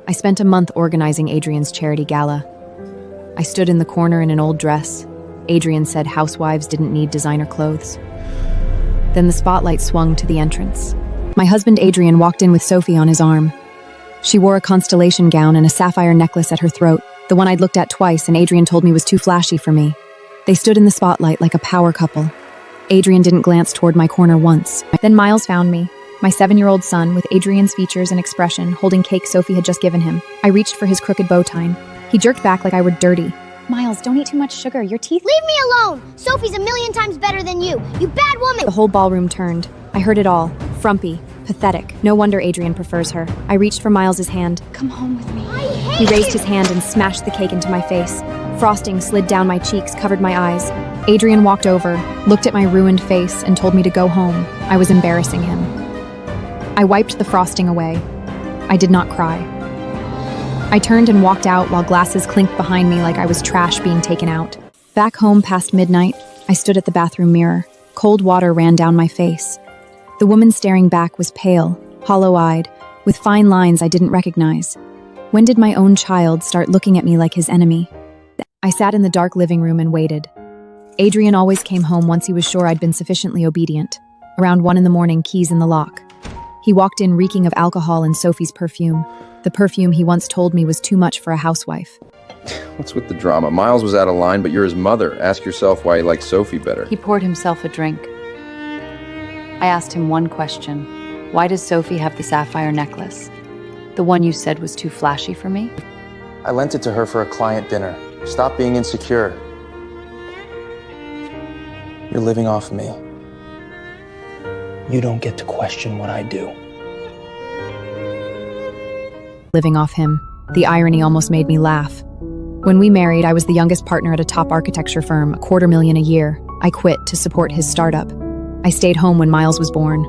I spent a month organizing Adrian's charity gala. I stood in the corner in an old dress. Adrian said housewives didn't need designer clothes. Then the spotlight swung to the entrance. My husband Adrian walked in with Sophie on his arm. She wore a constellation gown and a sapphire necklace at her throat, the one I'd looked at twice and Adrian told me was too flashy for me. They stood in the spotlight like a power couple. Adrian didn't glance toward my corner once. Then Miles found me, my 7-year-old son with Adrian's features and expression, holding cake Sophie had just given him. I reached for his crooked bow tie. He jerked back like I were dirty. Miles, don't eat too much sugar. Your teeth— Leave me alone! Sophie's a million times better than you bad woman! The whole ballroom turned. I heard it all. Frumpy. Pathetic. No wonder Adrian prefers her. I reached for Miles's hand. Come home with me. He raised his hand and smashed the cake into my face. Frosting slid down my cheeks, covered my eyes. Adrian walked over, looked at my ruined face, and told me to go home. I was embarrassing him. I wiped the frosting away. I did not cry. I turned and walked out while glasses clinked behind me like I was trash being taken out. Back home past midnight, I stood at the bathroom mirror. Cold water ran down my face. The woman staring back was pale, hollow-eyed, with fine lines I didn't recognize. When did my own child start looking at me like his enemy? I sat in the dark living room and waited. Adrian always came home once he was sure I'd been sufficiently obedient. Around 1 a.m, keys in the lock. He walked in reeking of alcohol and Sophie's perfume. The perfume he once told me was too much for a housewife. What's with the drama? Miles was out of line, but you're his mother. Ask yourself why he likes Sophie better. He poured himself a drink. I asked him one question. Why does Sophie have the sapphire necklace? The one you said was too flashy for me? I lent it to her for a client dinner. Stop being insecure. You're living off me. You don't get to question what I do. Living off him. The irony almost made me laugh. When we married, I was the youngest partner at a top architecture firm, $250,000 a year. I quit to support his startup. I stayed home when Miles was born.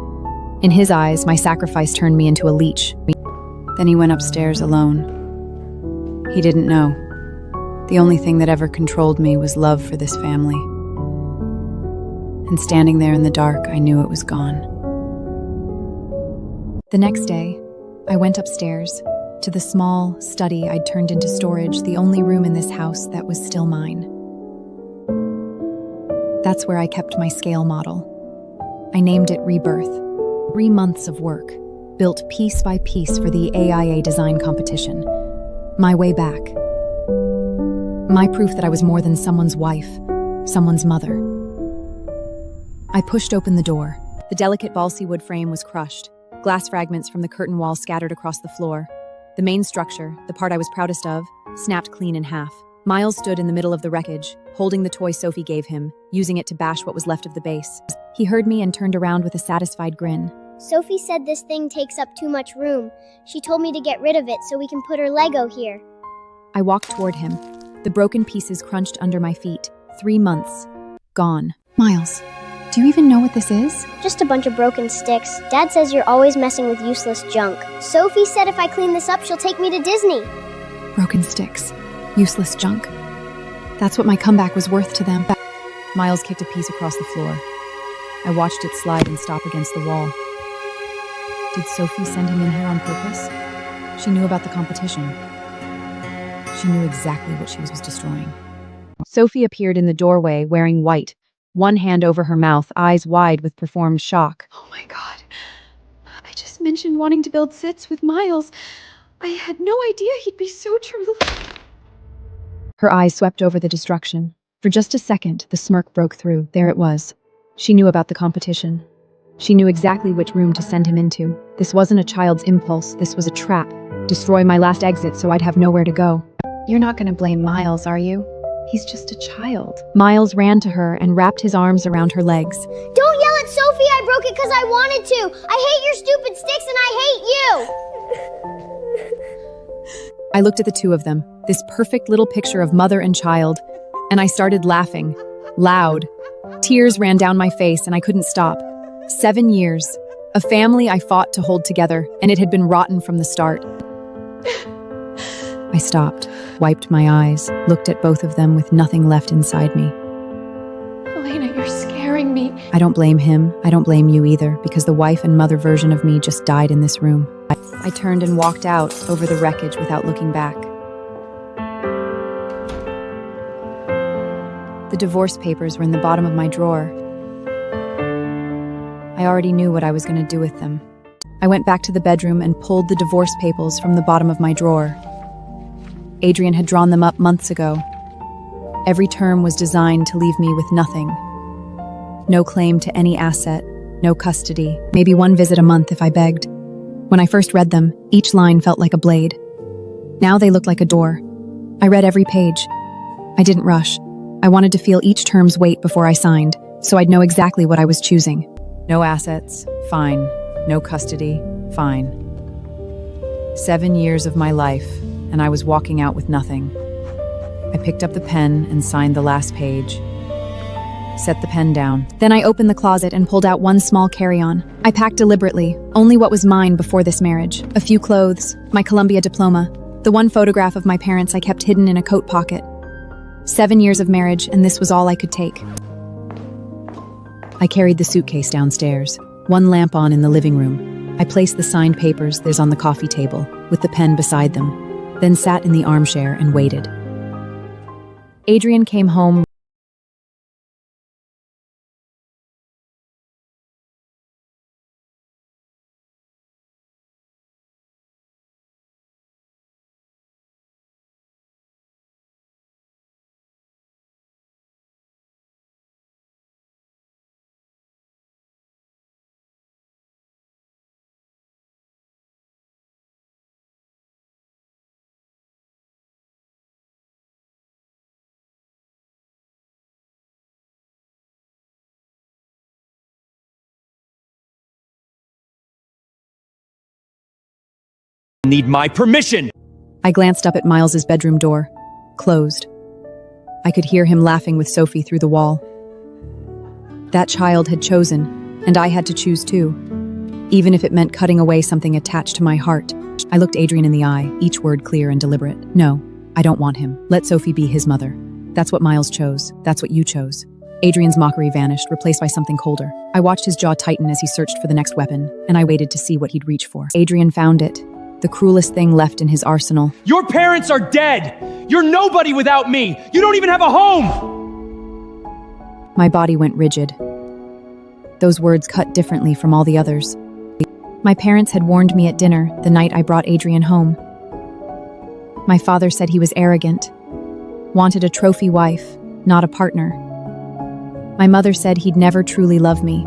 In his eyes, my sacrifice turned me into a leech. Then he went upstairs alone. He didn't know. The only thing that ever controlled me was love for this family. And standing there in the dark, I knew it was gone. The next day, I went upstairs to the small study I'd turned into storage, the only room in this house that was still mine. That's where I kept my scale model. I named it Rebirth. 3 months of work, built piece by piece for the AIA design competition. My way back. My proof that I was more than someone's wife, someone's mother. I pushed open the door. The delicate balsa wood frame was crushed. Glass fragments from the curtain wall scattered across the floor. The main structure, the part I was proudest of, snapped clean in half. Miles stood in the middle of the wreckage, holding the toy Sophie gave him, using it to bash what was left of the base. He heard me and turned around with a satisfied grin. Sophie said this thing takes up too much room. She told me to get rid of it so we can put her Lego here. I walked toward him. The broken pieces crunched under my feet. 3 months. Gone. Miles, do you even know what this is? Just a bunch of broken sticks. Dad says you're always messing with useless junk. Sophie said if I clean this up, she'll take me to Disney. Broken sticks. Useless junk. That's what my comeback was worth to them. Miles kicked a piece across the floor. I watched it slide and stop against the wall. Did Sophie send him in here on purpose? She knew about the competition. She knew exactly what she was destroying. Sophie appeared in the doorway wearing white, one hand over her mouth, eyes wide with performed shock. Oh my God. I just mentioned wanting to build sits with Miles. I had no idea he'd be so true. Her eyes swept over the destruction. For just a second, the smirk broke through. There it was. She knew about the competition. She knew exactly which room to send him into. This wasn't a child's impulse. This was a trap. Destroy my last exit so I'd have nowhere to go. You're not going to blame Miles, are you? He's just a child. Miles ran to her and wrapped his arms around her legs. Don't yell at Sophie, I broke it because I wanted to. I hate your stupid sticks and I hate you. I looked at the two of them, this perfect little picture of mother and child, and I started laughing, loud. Tears ran down my face and I couldn't stop. 7 years, a family I fought to hold together, and it had been rotten from the start. I stopped, wiped my eyes, looked at both of them with nothing left inside me. Elena, you're scaring me. I don't blame him. I don't blame you either, because the wife and mother version of me just died in this room. I turned and walked out over the wreckage without looking back. The divorce papers were in the bottom of my drawer. I already knew what I was going to do with them. I went back to the bedroom and pulled the divorce papers from the bottom of my drawer. Adrian had drawn them up months ago. Every term was designed to leave me with nothing. No claim to any asset, no custody, maybe one visit a month if I begged. When I first read them, each line felt like a blade. Now they looked like a door. I read every page. I didn't rush. I wanted to feel each term's weight before I signed, so I'd know exactly what I was choosing. No assets, fine. No custody, fine. 7 years of my life, and I was walking out with nothing. I picked up the pen and signed the last page. Set the pen down. Then I opened the closet and pulled out one small carry-on. I packed deliberately, only what was mine before this marriage. A few clothes, my Columbia diploma, the one photograph of my parents I kept hidden in a coat pocket. 7 years of marriage, and this was all I could take. I carried the suitcase downstairs, one lamp on in the living room. I placed the signed papers there's on the coffee table, with the pen beside them, then sat in the armchair and waited. Adrian came home. Need my permission. I glanced up at Miles's bedroom door, closed. I could hear him laughing with Sophie through the wall. That child had chosen, and I had to choose too, even if it meant cutting away something attached to my heart. I looked Adrian in the eye, each word clear and deliberate. No, I don't want him. Let Sophie be his mother. That's what Miles chose. That's what you chose. Adrian's mockery vanished, replaced by something colder. I watched his jaw tighten as he searched for the next weapon, and I waited to see what he'd reach for. Adrian found it. The cruelest thing left in his arsenal. Your parents are dead! You're nobody without me! You don't even have a home! My body went rigid. Those words cut differently from all the others. My parents had warned me at dinner the night I brought Adrian home. My father said he was arrogant, wanted a trophy wife, not a partner. My mother said he'd never truly love me.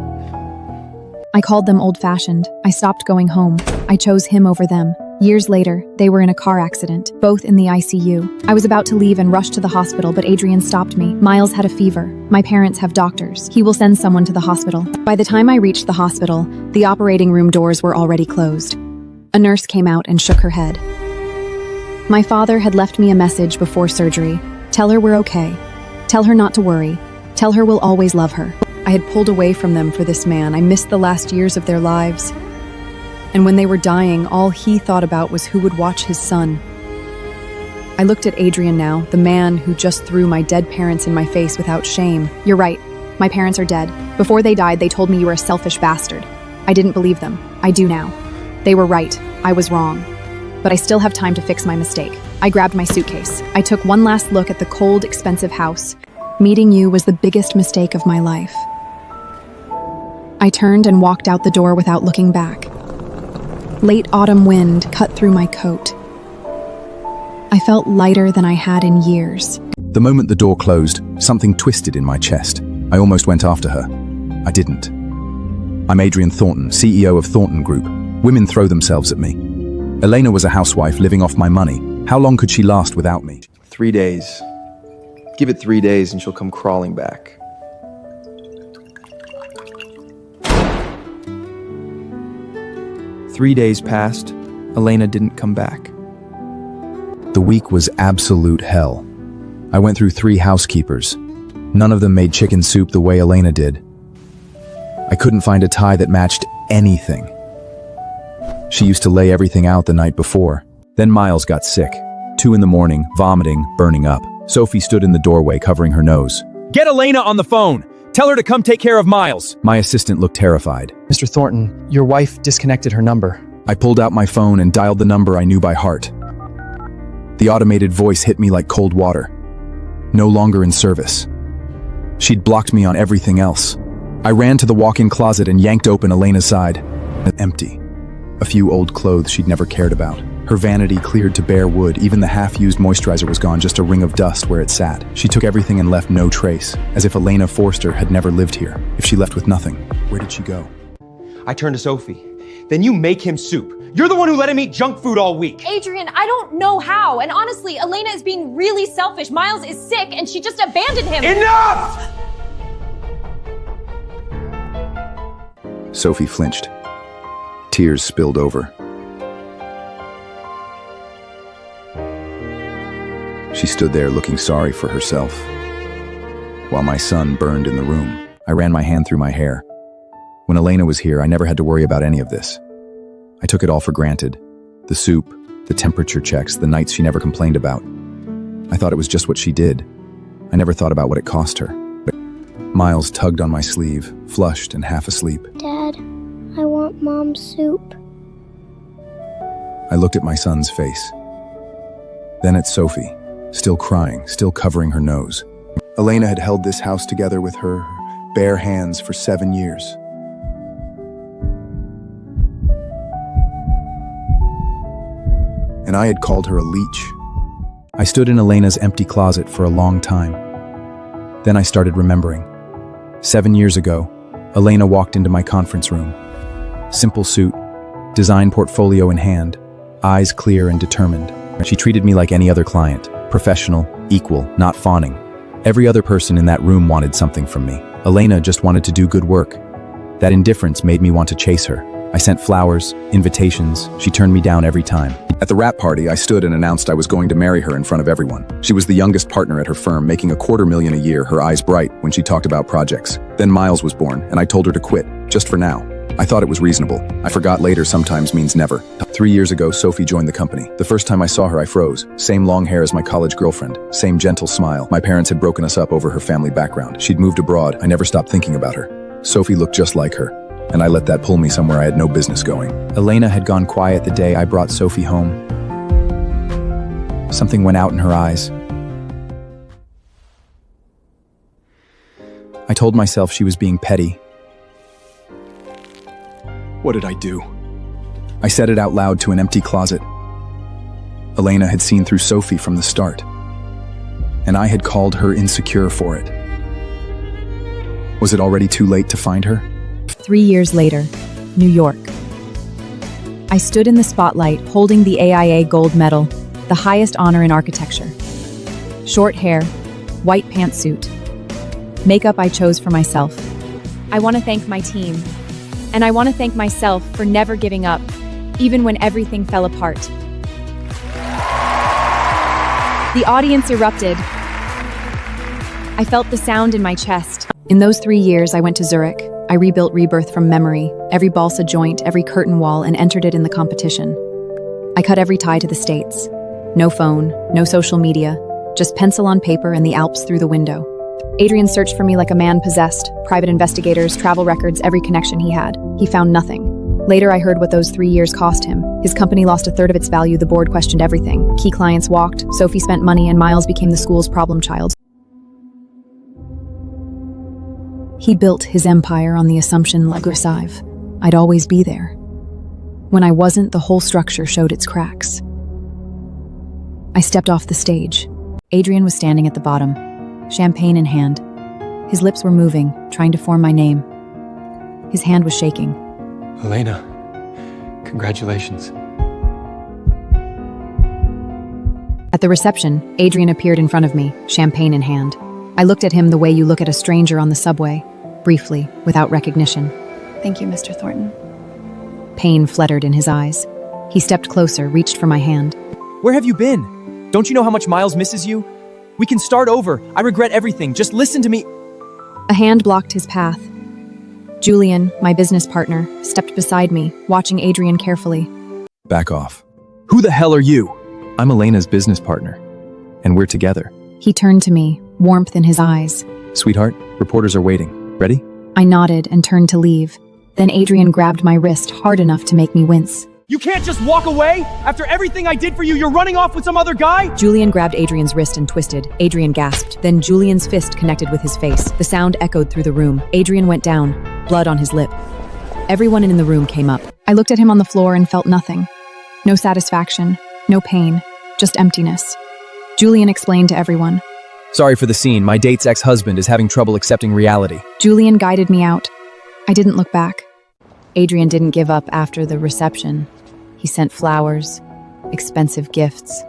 I called them old-fashioned. I stopped going home. I chose him over them. Years later, they were in a car accident, both in the ICU. I was about to leave and rush to the hospital, but Adrian stopped me. Miles had a fever. My parents have doctors. He will send someone to the hospital. By the time I reached the hospital, the operating room doors were already closed. A nurse came out and shook her head. My father had left me a message before surgery. Tell her we're okay. Tell her not to worry. Tell her we'll always love her. I had pulled away from them for this man. I missed the last years of their lives. And when they were dying, all he thought about was who would watch his son. I looked at Adrian now, the man who just threw my dead parents in my face without shame. You're right. My parents are dead. Before they died, they told me you were a selfish bastard. I didn't believe them. I do now. They were right. I was wrong. But I still have time to fix my mistake. I grabbed my suitcase. I took one last look at the cold, expensive house. Meeting you was the biggest mistake of my life. I turned and walked out the door without looking back. Late autumn wind cut through my coat. I felt lighter than I had in years. The moment the door closed, something twisted in my chest. I almost went after her. I didn't. I'm Adrian Thornton, CEO of Thornton Group. Women throw themselves at me. Elena was a housewife living off my money. How long could she last without me? 3 days. Give it 3 days and she'll come crawling back. Three days passed. Elena didn't come back. The week was absolute hell. I went through 3 housekeepers. None of them made chicken soup the way Elena did. I couldn't find a tie that matched anything. She used to lay everything out the night before. Then Miles got sick. 2 in the morning, vomiting, burning up. Sophie stood in the doorway covering her nose. Get Elena on the phone! Tell her to come take care of Miles. My assistant looked terrified. Mr. Thornton, your wife disconnected her number. I pulled out my phone and dialed the number I knew by heart. The automated voice hit me like cold water. No longer in service. She'd blocked me on everything else. I ran to the walk-in closet and yanked open Elena's side. Empty. A few old clothes she'd never cared about. Her vanity cleared to bare wood. Even the half-used moisturizer was gone, just a ring of dust where it sat. She took everything and left no trace, as if Elena Foster had never lived here. If she left with nothing, where did she go? I turned to Sophie. Then you make him soup. You're the one who let him eat junk food all week. Adrian, I don't know how. And honestly, Elena is being really selfish. Miles is sick and she just abandoned him. Enough! Sophie flinched. Tears spilled over. She stood there looking sorry for herself, while my son burned in the room. I ran my hand through my hair. When Elena was here, I never had to worry about any of this. I took it all for granted. The soup, the temperature checks, the nights she never complained about. I thought it was just what she did. I never thought about what it cost her. Miles tugged on my sleeve, flushed and half asleep. Dad, I want Mom's soup. I looked at my son's face. Then at Sophie, still crying, still covering her nose. Elena had held this house together with her bare hands for 7 years. And I had called her a leech. I stood in Elena's empty closet for a long time. Then I started remembering. 7 years ago, Elena walked into my conference room. Simple suit, design portfolio in hand, eyes clear and determined. She treated me like any other client, professional, equal, not fawning. Every other person in that room wanted something from me. Elena just wanted to do good work. That indifference made me want to chase her. I sent flowers, invitations. She turned me down every time. At the wrap party, I stood and announced I was going to marry her in front of everyone. She was the youngest partner at her firm, making $250,000 a year, her eyes bright when she talked about projects. Then Miles was born, and I told her to quit, just for now. I thought it was reasonable. I forgot later sometimes means never. 3 years ago, Sophie joined the company. The first time I saw her, I froze. Same long hair as my college girlfriend. Same gentle smile. My parents had broken us up over her family background. She'd moved abroad. I never stopped thinking about her. Sophie looked just like her, and I let that pull me somewhere I had no business going. Elena had gone quiet the day I brought Sophie home. Something went out in her eyes. I told myself she was being petty. What did I do? I said it out loud to an empty closet. Elena had seen through Sophie from the start, and I had called her insecure for it. Was it already too late to find her? 3 years later, New York. I stood in the spotlight holding the AIA Gold Medal, the highest honor in architecture. Short hair, white pantsuit. Makeup I chose for myself. I want to thank my team. And I want to thank myself for never giving up, even when everything fell apart. The audience erupted. I felt the sound in my chest. In those 3 years, I went to Zurich. I rebuilt Rebirth from memory, every balsa joint, every curtain wall, and entered it in the competition. I cut every tie to the States. No phone, no social media, just pencil on paper and the Alps through the window. Adrian searched for me like a man possessed, private investigators, travel records, every connection he had. He found nothing. Later, I heard what those 3 years cost him. His company lost a third of its value, the board questioned everything. Key clients walked, Sophie spent money, and Miles became the school's problem child. He built his empire on the assumption, like Gusive, I'd always be there. When I wasn't, the whole structure showed its cracks. I stepped off the stage. Adrian was standing at the bottom, champagne in hand. His lips were moving, trying to form my name. His hand was shaking. Elena, congratulations. At the reception, Adrian appeared in front of me, champagne in hand. I looked at him the way you look at a stranger on the subway, briefly, without recognition. Thank you, Mr. Thornton. Pain fluttered in his eyes. He stepped closer, reached for my hand. Where have you been? Don't you know how much Miles misses you? We can start over. I regret everything. Just listen to me. A hand blocked his path. Julian, my business partner, stepped beside me, watching Adrian carefully. Back off. Who the hell are you? I'm Elena's business partner, and we're together. He turned to me, warmth in his eyes. Sweetheart, reporters are waiting. Ready? I nodded and turned to leave. Then Adrian grabbed my wrist hard enough to make me wince. You can't just walk away? After everything I did for you, you're running off with some other guy? Julian grabbed Adrian's wrist and twisted. Adrian gasped. Then Julian's fist connected with his face. The sound echoed through the room. Adrian went down, blood on his lip. Everyone in the room came up. I looked at him on the floor and felt nothing. No satisfaction, no pain, just emptiness. Julian explained to everyone. Sorry for the scene. My date's ex-husband is having trouble accepting reality. Julian guided me out. I didn't look back. Adrian didn't give up after the reception. He sent flowers, expensive gifts.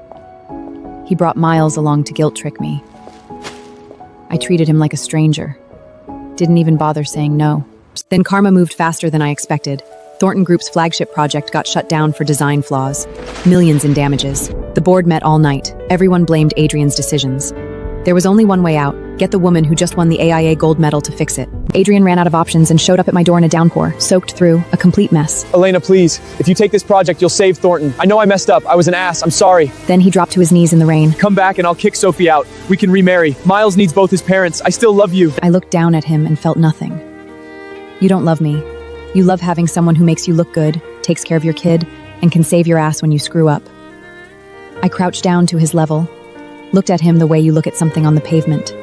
He brought Miles along to guilt trip me. I treated him like a stranger. Didn't even bother saying no. Then karma moved faster than I expected. Thornton Group's flagship project got shut down for design flaws. Millions in damages. The board met all night. Everyone blamed Adrian's decisions. There was only one way out. Get the woman who just won the AIA gold medal to fix it. Adrian ran out of options and showed up at my door in a downpour, soaked through, a complete mess. Elena, please. If you take this project, you'll save Thornton. I know I messed up. I was an ass. I'm sorry. Then he dropped to his knees in the rain. Come back and I'll kick Sophie out. We can remarry. Miles needs both his parents. I still love you. I looked down at him and felt nothing. You don't love me. You love having someone who makes you look good, takes care of your kid, and can save your ass when you screw up. I crouched down to his level, looked at him the way you look at something on the pavement.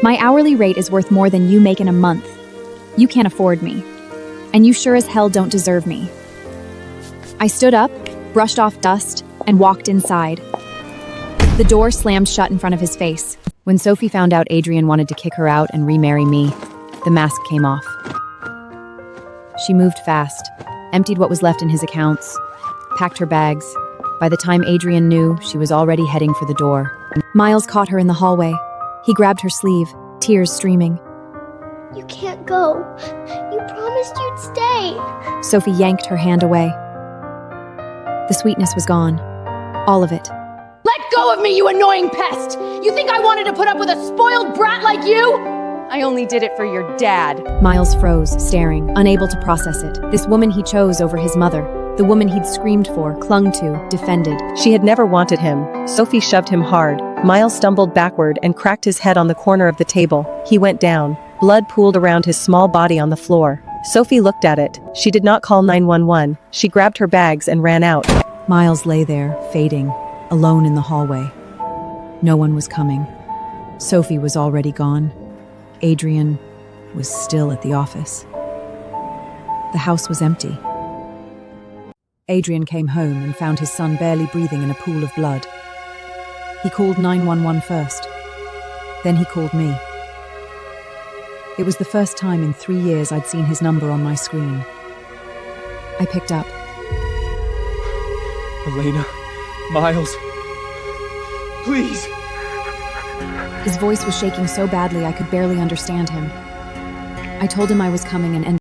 My hourly rate is worth more than you make in a month. You can't afford me. And you sure as hell don't deserve me. I stood up, brushed off dust, and walked inside. The door slammed shut in front of his face. When Sophie found out Adrian wanted to kick her out and remarry me, the mask came off. She moved fast, emptied what was left in his accounts, packed her bags. By the time Adrian knew, she was already heading for the door. Miles caught her in the hallway. He grabbed her sleeve, tears streaming. You can't go. You promised you'd stay. Sophie yanked her hand away. The sweetness was gone. All of it. Let go of me, you annoying pest! You think I wanted to put up with a spoiled brat like you? I only did it for your dad. Miles froze, staring, unable to process it. This woman he chose over his mother. The woman he'd screamed for, clung to, defended. She had never wanted him. Sophie shoved him hard. Miles stumbled backward and cracked his head on the corner of the table. He went down. Blood pooled around his small body on the floor. Sophie looked at it. She did not call 911. She grabbed her bags and ran out. Miles lay there, fading, alone in the hallway. No one was coming. Sophie was already gone. Adrian was still at the office. The house was empty. Adrian came home and found his son barely breathing in a pool of blood. He called 911 first. Then he called me. It was the first time in 3 years I'd seen his number on my screen. I picked up. Elena, Miles, please. His voice was shaking so badly I could barely understand him. I told him I was coming and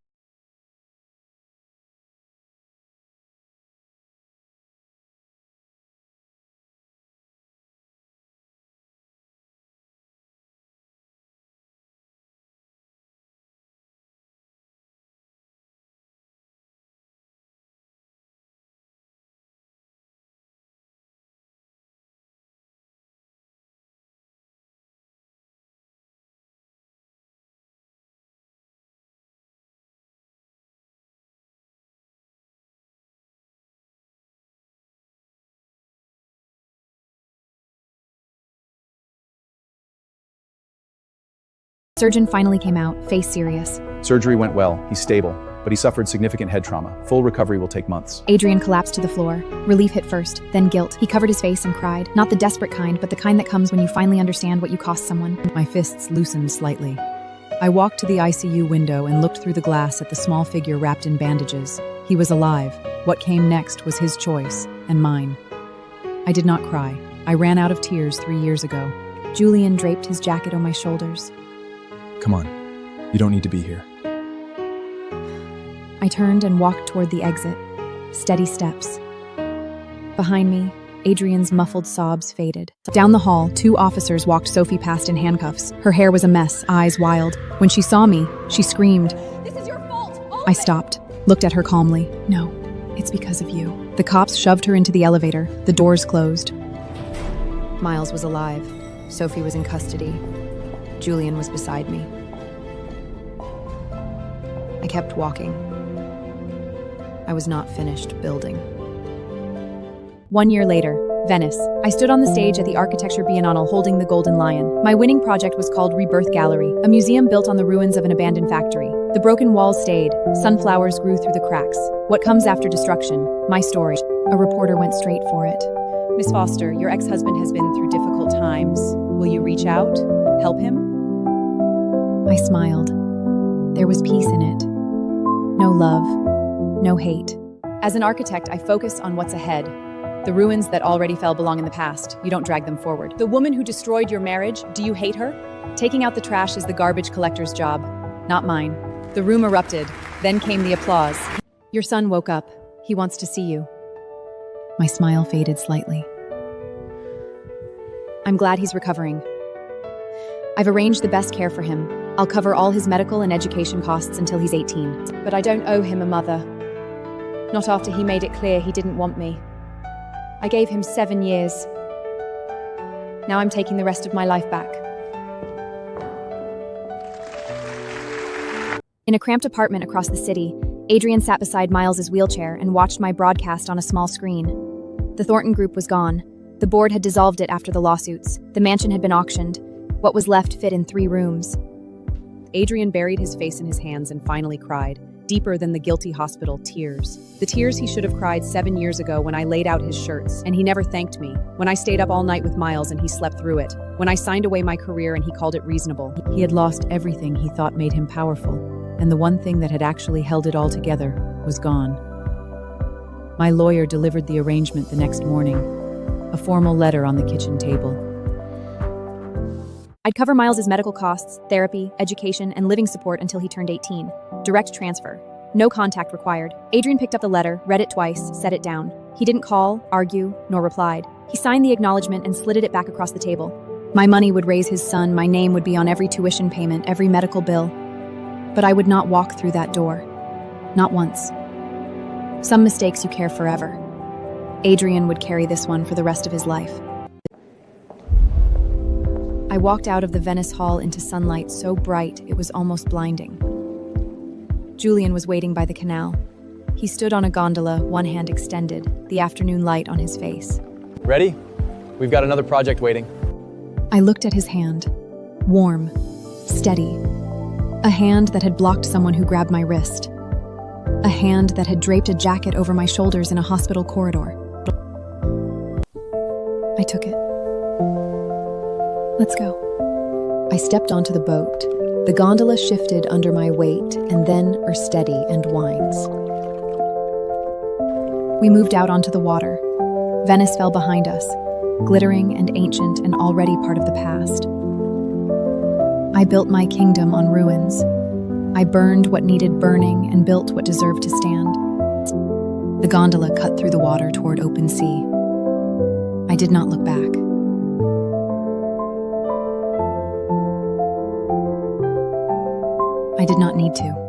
surgeon finally came out, face serious. Surgery went well. He's stable, but he suffered significant head trauma. Full recovery will take months. Adrian collapsed to the floor. Relief hit first, then guilt. He covered his face and cried. Not the desperate kind, but the kind that comes when you finally understand what you cost someone. My fists loosened slightly. I walked to the ICU window and looked through the glass at the small figure wrapped in bandages. He was alive. What came next was his choice, and mine. I did not cry. I ran out of tears 3 years ago. Julian draped his jacket on my shoulders. Come on. You don't need to be here. I turned and walked toward the exit. Steady steps. Behind me, Adrian's muffled sobs faded. Down the hall, 2 officers walked Sophie past in handcuffs. Her hair was a mess, eyes wild. When she saw me, she screamed. This is your fault! I stopped, looked at her calmly. No, it's because of you. The cops shoved her into the elevator. The doors closed. Miles was alive. Sophie was in custody. Julian was beside me. I kept walking. I was not finished building. 1 year later, Venice. I stood on the stage at the Architecture Biennale holding the Golden Lion. My winning project was called Rebirth Gallery, a museum built on the ruins of an abandoned factory. The broken walls stayed, sunflowers grew through the cracks. What comes after destruction? My story. A reporter went straight for it. Miss Foster, your ex-husband has been through difficult times. Will you reach out? Help him? I smiled. There was peace in it. No love, no hate. As an architect, I focus on what's ahead. The ruins that already fell belong in the past. You don't drag them forward. The woman who destroyed your marriage, do you hate her? Taking out the trash is the garbage collector's job, not mine. The room erupted. Then came the applause. Your son woke up. He wants to see you. My smile faded slightly. I'm glad he's recovering. I've arranged the best care for him. I'll cover all his medical and education costs until he's 18. But I don't owe him a mother. Not after he made it clear he didn't want me. I gave him 7 years. Now I'm taking the rest of my life back. In a cramped apartment across the city, Adrian sat beside Miles's wheelchair and watched my broadcast on a small screen. The Thornton Group was gone. The board had dissolved it after the lawsuits. The mansion had been auctioned. What was left fit in 3 rooms. Adrian buried his face in his hands and finally cried, deeper than the guilty hospital tears. The tears he should have cried 7 years ago when I laid out his shirts, and he never thanked me. When I stayed up all night with Miles and he slept through it. When I signed away my career and he called it reasonable. He had lost everything he thought made him powerful, and the one thing that had actually held it all together was gone. My lawyer delivered the arrangement the next morning, a formal letter on the kitchen table. I'd cover Miles's medical costs, therapy, education, and living support until he turned 18. Direct transfer. No contact required. Adrian picked up the letter, read it twice, set it down. He didn't call, argue, nor replied. He signed the acknowledgement and slid it back across the table. My money would raise his son, my name would be on every tuition payment, every medical bill. But I would not walk through that door. Not once. Some mistakes you care forever. Adrian would carry this one for the rest of his life. I walked out of the Venice Hall into sunlight so bright it was almost blinding. Julian was waiting by the canal. He stood on a gondola, one hand extended, the afternoon light on his face. Ready? We've got another project waiting. I looked at his hand. Warm, steady. A hand that had blocked someone who grabbed my wrist. A hand that had draped a jacket over my shoulders in a hospital corridor. I took it. Let's go. I stepped onto the boat. The gondola shifted under my weight and then steady and winds. We moved out onto the water. Venice fell behind us, glittering and ancient and already part of the past. I built my kingdom on ruins. I burned what needed burning and built what deserved to stand. The gondola cut through the water toward open sea. I did not look back. I did not need to.